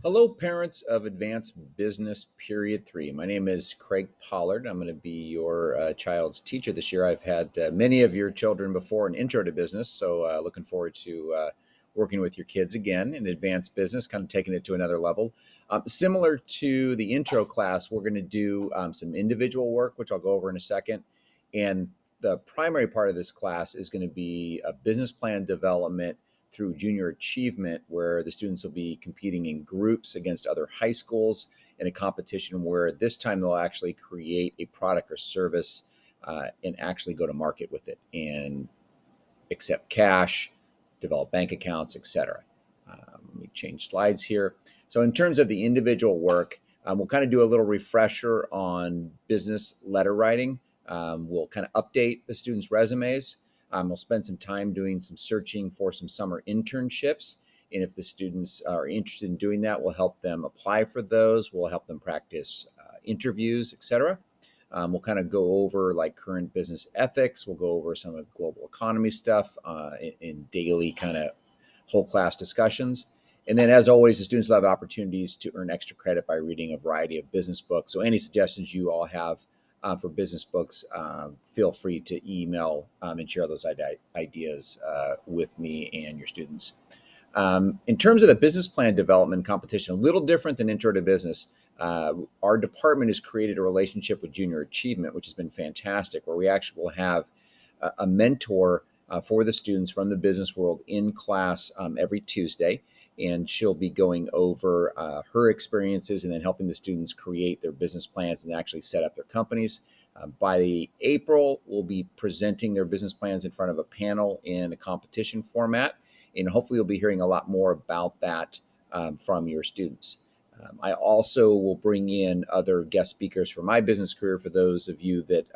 Hello, parents of Advanced Business Period 3. My name is Craig Pollard. I'm going to be your child's teacher this year. I've had many of your children before in Intro to Business, so looking forward to working with your kids again in Advanced Business, kind of taking it to another level. Similar to the intro class, we're going to do some individual work, which I'll go over in a second. And the primary part of this class is going to be a business plan development through junior achievement, where the students will be competing in groups against other high schools in a competition where this time they'll actually create a product or service and actually go to market with it and accept cash, develop bank accounts, etc. Let me change slides here. So in terms of the individual work, we'll kind of do a little refresher on business letter writing. We'll kind of update the students' resumes. We'll spend some time doing some searching for some summer internships. And if the students are interested in doing that, we'll help them apply for those. We'll help them practice interviews, etc. We'll kind of go over like current business ethics. We'll go over some of global economy stuff in daily kind of whole class discussions. And then, as always, the students will have opportunities to earn extra credit by reading a variety of business books. So any suggestions you all have for business books, feel free to email and share those ideas with me and your students. In terms of the business plan development competition, a little different than Intro to Business. Our department has created a relationship with Junior Achievement, which has been fantastic, where we actually will have a mentor for the students from the business world in class every Tuesday. And she'll be going over her experiences and then helping the students create their business plans and actually set up their companies. By April, we'll be presenting their business plans in front of a panel in a competition format. And hopefully you'll be hearing a lot more about that from your students. I also will bring in other guest speakers for my business career. For those of you that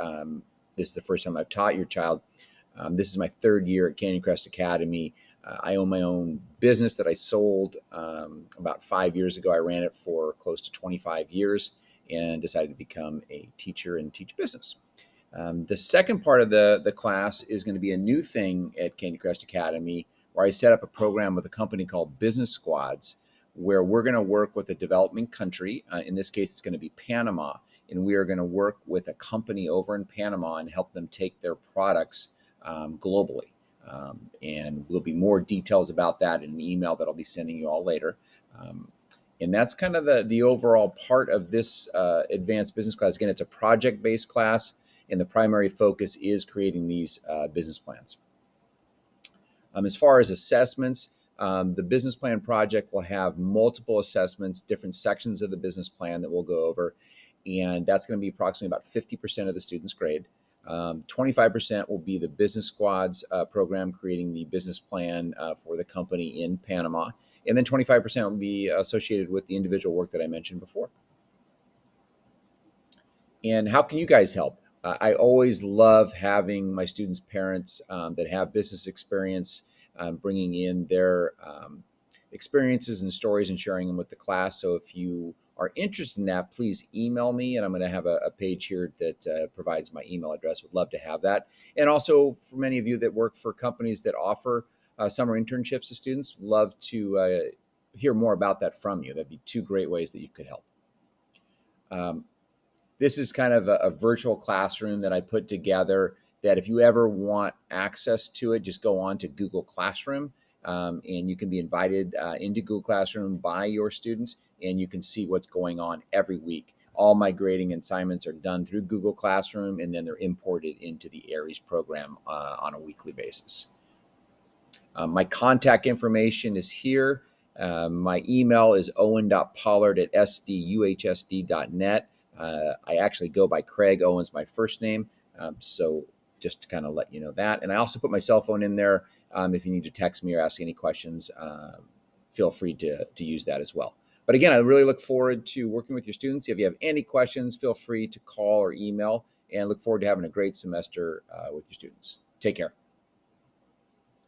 this is the first time I've taught your child, this is my third year at Canyon Crest Academy. I own my own business that I sold about 5 years ago. I ran it for close to 25 years and decided to become a teacher and teach business. The second part of the class is going to be a new thing at Canyon Crest Academy, where I set up a program with a company called Business Squads, where we're going to work with a developing country. In this case, it's going to be Panama. And we are going to work with a company over in Panama and help them take their products globally. And there'll be more details about that in an email that I'll be sending you all later. And that's kind of the overall part of this advanced business class. Again, it's a project-based class, and the primary focus is creating these business plans. As far as assessments, the business plan project will have multiple assessments, different sections of the business plan that we'll go over. And that's going to be approximately about 50% of the students' grade. 25% will be the Business Squads program, creating the business plan for the company in Panama. And then 25% will be associated with the individual work that I mentioned before. And how can you guys help? I always love having my students' parents that have business experience bringing in their experiences and stories and sharing them with the class. So if you are interested in that, please email me, and I'm going to have a page here that provides my email address. Would love to have that. And also for many of you that work for companies that offer summer internships to students, love to hear more about that from you. That'd be two great ways that you could help. This is kind of a virtual classroom that I put together that if you ever want access to it, just go on to Google Classroom, and you can be invited into Google Classroom by your students, and you can see what's going on every week. All my grading assignments are done through Google Classroom, and then they're imported into the Aries program on a weekly basis. My contact information is here. My email is owen.pollard@sduhsd.net. I actually go by Craig. Owen's my first name. So just to kind of let you know that. And I also put my cell phone in there. If you need to text me or ask any questions, feel free to use that as well. But again, I really look forward to working with your students. If you have any questions, feel free to call or email, and look forward to having a great semester with your students. Take care.